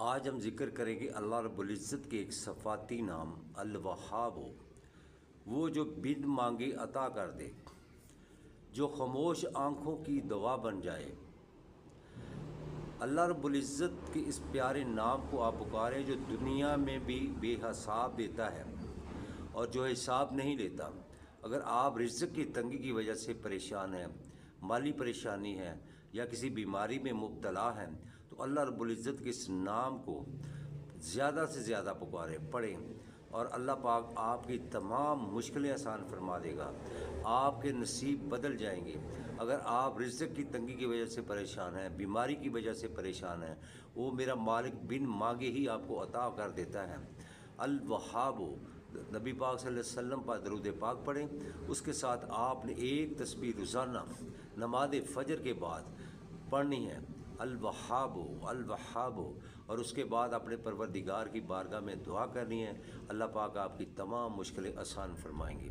آج ہم ذکر کریں گے اللہ رب العزت کے ایک صفاتی نام الوہاب ہو، وہ جو بن مانگے عطا کر دے، جو خاموش آنکھوں کی دوا بن جائے۔ اللہ رب العزت کے اس پیارے نام کو آپ پکاریں جو دنیا میں بھی بے حساب دیتا ہے اور جو حساب نہیں لیتا۔ اگر آپ رزق کی تنگی کی وجہ سے پریشان ہیں، مالی پریشانی ہے یا کسی بیماری میں مبتلا ہیں، تو اللہ رب العزت کے اس نام کو زیادہ سے زیادہ پکاریں، پڑھیں، اور اللہ پاک آپ کی تمام مشکلیں آسان فرما دے گا، آپ کے نصیب بدل جائیں گے۔ اگر آپ رزق کی تنگی کی وجہ سے پریشان ہیں، بیماری کی وجہ سے پریشان ہیں، وہ میرا مالک بن مانگے ہی آپ کو عطا کر دیتا ہے۔ الوہاب، نبی پاک صلی اللہ علیہ وسلم پر درود پاک پڑھیں، اس کے ساتھ آپ نے ایک تسبیح روزانہ نماز فجر کے بعد پڑھنی ہے، الوہاب الوہاب، اور اس کے بعد اپنے پروردگار کی بارگاہ میں دعا کرنی ہے۔ اللہ پاک آپ کی تمام مشکلیں آسان فرمائیں گے۔